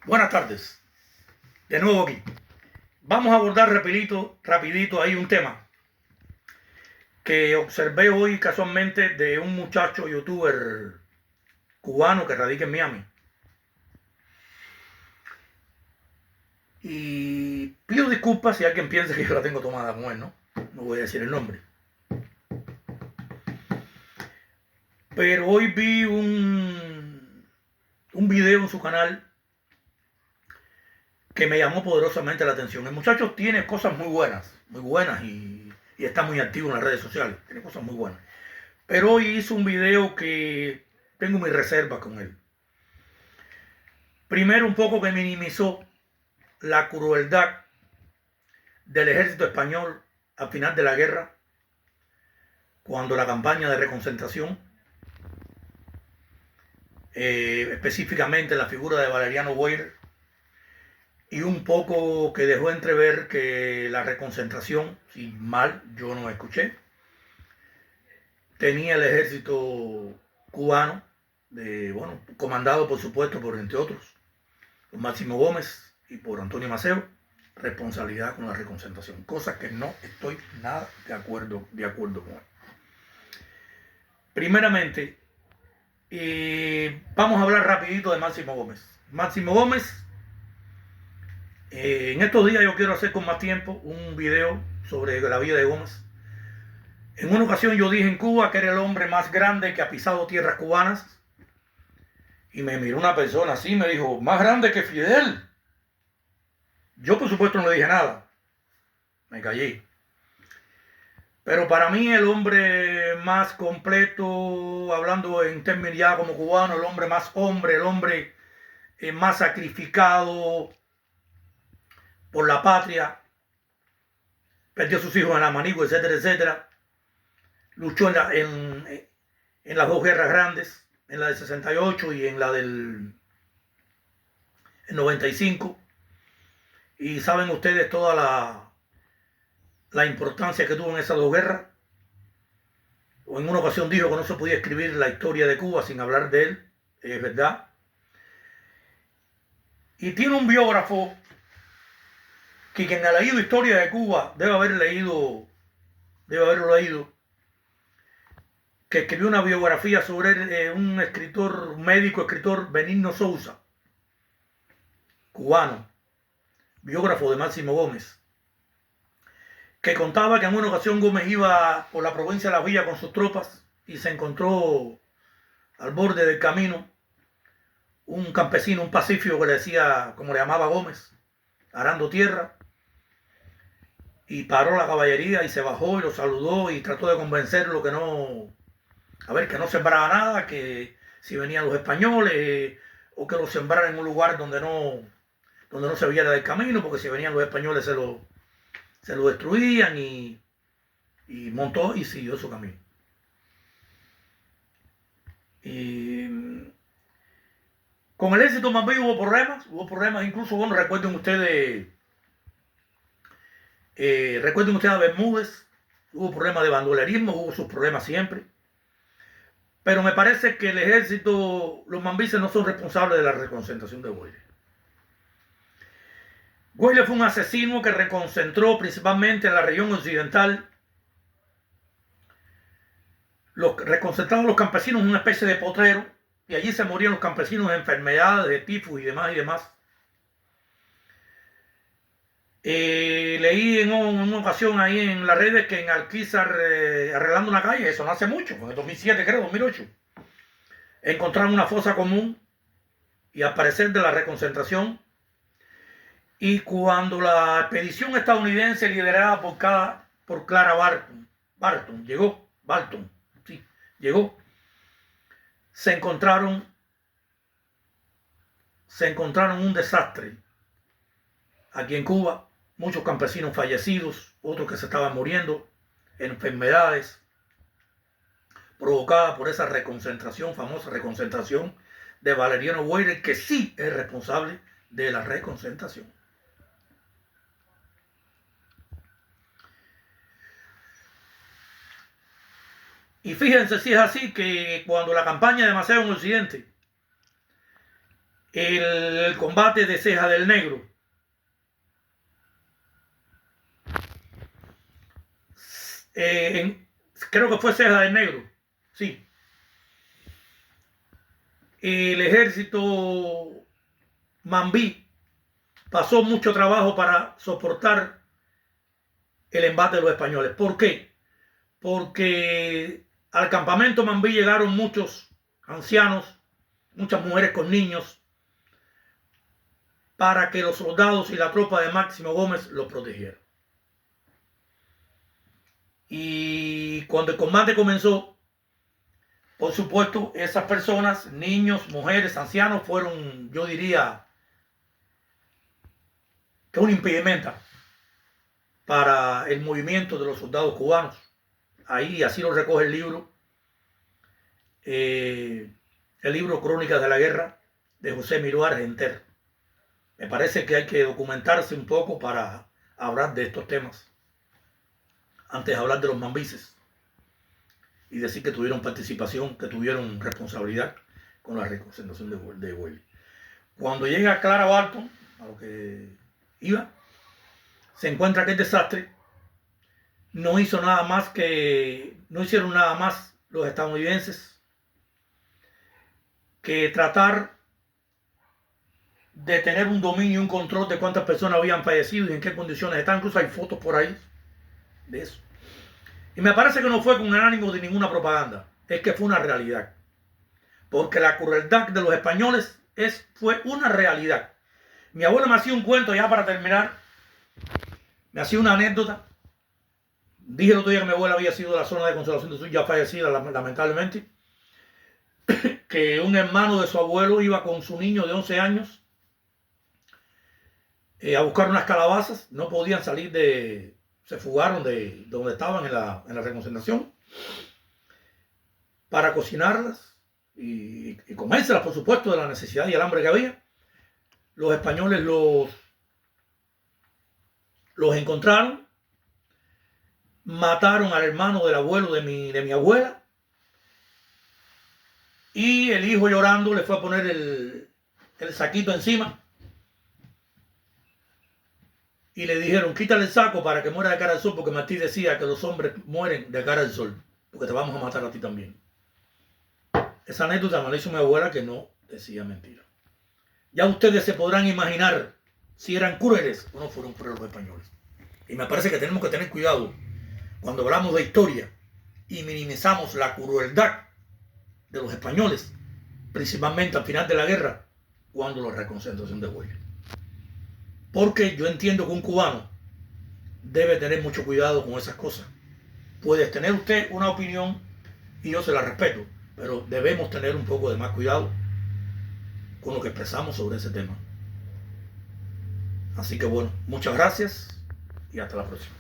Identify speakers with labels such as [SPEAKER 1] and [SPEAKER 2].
[SPEAKER 1] Buenas tardes, de nuevo aquí. Vamos a abordar rapidito ahí un tema que observé hoy casualmente de un muchacho youtuber cubano que radica en Miami. Y pido disculpas si alguien piensa que yo la tengo tomada con él, ¿no? No voy a decir el nombre. Pero hoy vi un video en su canal que me llamó poderosamente la atención. El muchacho tiene cosas muy buenas y está muy activo en las redes sociales. Tiene cosas muy buenas. Pero hoy hizo un video que tengo mis reservas con él. Primero, un poco que minimizó la crueldad del ejército español al final de la guerra, cuando la campaña de reconcentración, específicamente la figura de Valeriano Weir, y un poco que dejó entrever que la reconcentración, si mal yo no escuché, tenía el ejército cubano, comandado por supuesto por, entre otros, por Máximo Gómez y por Antonio Maceo, responsabilidad con la reconcentración, cosas que no estoy nada de acuerdo con él. Primeramente, vamos a hablar rapidito de Máximo Gómez. Máximo Gómez, en estos días yo quiero hacer con más tiempo un video sobre la vida de Gómez. En una ocasión yo dije en Cuba que era el hombre más grande que ha pisado tierras cubanas, y me miró una persona así y me dijo, más grande que Fidel. Yo por supuesto no le dije nada, me callé. Pero para mí el hombre más completo, hablando en términos ya como cubano, el hombre, el hombre más sacrificado por la patria, perdió a sus hijos en la Manigua, etcétera, etcétera. Luchó en las dos guerras grandes, en la del 68 y en la del 95. Y saben ustedes toda la importancia que tuvo en esas dos guerras. O en una ocasión dijo que no se podía escribir la historia de Cuba sin hablar de él, es verdad. Y tiene un biógrafo que quien ha leído Historia de Cuba debe haberlo leído, que escribió una biografía sobre un escritor, médico, escritor, Benigno Sousa, cubano, biógrafo de Máximo Gómez, que contaba que en una ocasión Gómez iba por la provincia de La Villa con sus tropas y se encontró al borde del camino un campesino, un pacífico que le decía, como le llamaba Gómez, arando tierra, y paró la caballería y se bajó y lo saludó y trató de convencerlo que no sembrara nada, que si venían los españoles, o que lo sembrara en un lugar donde no se viera del camino, porque si venían los españoles se lo destruían, y montó y siguió su camino. Y con el éxito más bien hubo problemas incluso, bueno, recuerden ustedes a Bermúdez, hubo problemas de bandolerismo, hubo sus problemas siempre. Pero me parece que el ejército, los mambises no son responsables de la reconcentración de Güeyle. Güeyle fue un asesino que reconcentró principalmente en la región occidental. Reconcentraron los campesinos en una especie de potrero, y allí se morían los campesinos de enfermedades, de tifus y demás y demás. Leí en una ocasión ahí en las redes que en Alquizar, arreglando una calle, eso no hace mucho, en el 2007 creo, 2008, encontraron una fosa común y al parecer de la reconcentración. Y cuando la expedición estadounidense liderada por Clara Barton llegó, se encontraron un desastre aquí en Cuba, muchos campesinos fallecidos, otros que se estaban muriendo, enfermedades provocadas por esa famosa reconcentración de Valeriano Weir, que sí es responsable de la reconcentración. Y fíjense si es así, que cuando la campaña de Maceo en Occidente el combate de Ceja del Negro. Creo que fue Ceja del Negro, sí. El ejército mambí pasó mucho trabajo para soportar el embate de los españoles. ¿Por qué? Porque al campamento mambí llegaron muchos ancianos, muchas mujeres con niños, para que los soldados y la tropa de Máximo Gómez los protegieran. Y cuando el combate comenzó, por supuesto, esas personas, niños, mujeres, ancianos, fueron, yo diría, que un impedimento para el movimiento de los soldados cubanos. Ahí así lo recoge el libro Crónicas de la Guerra de José Miró Argenter. Me parece que hay que documentarse un poco para hablar de estos temas, antes de hablar de los mambises y decir que tuvieron participación, que tuvieron responsabilidad con la reconcentración de Huelva. Cuando llega Clara Barton, a lo que iba, se encuentra aquel desastre. No hicieron nada más los estadounidenses que tratar de tener un dominio y un control de cuántas personas habían fallecido y en qué condiciones están. Incluso hay fotos por ahí de eso. Y me parece que no fue con el ánimo de ninguna propaganda, es que fue una realidad. Porque la crueldad de los españoles fue una realidad. Mi abuelo me hacía un cuento, ya para terminar, me hacía una anécdota. Dije el otro día que mi abuela había sido de la zona de Consolación de Sur, ya fallecida lamentablemente, que un hermano de su abuelo iba con su niño de 11 años a buscar unas calabazas. No podían salir se fugaron de donde estaban en la reconcentración, para cocinarlas y comérselas, por supuesto, de la necesidad y el hambre que había. Los españoles los encontraron, mataron al hermano del abuelo de mi abuela, y el hijo, llorando, le fue a poner el saquito encima y le dijeron: quítale el saco para que muera de cara al sol, porque Martí decía que los hombres mueren de cara al sol, porque te vamos a matar a ti también. Esa anécdota me la hizo mi abuela, que no decía mentira. Ya ustedes se podrán imaginar si eran crueles o no fueron crueles los españoles. Y me parece que tenemos que tener cuidado cuando hablamos de historia y minimizamos la crueldad de los españoles, principalmente al final de la guerra, cuando la reconcentración de Huelva. Porque yo entiendo que un cubano debe tener mucho cuidado con esas cosas. Puede tener usted una opinión y yo se la respeto, pero debemos tener un poco de más cuidado con lo que expresamos sobre ese tema. Así que bueno, muchas gracias y hasta la próxima.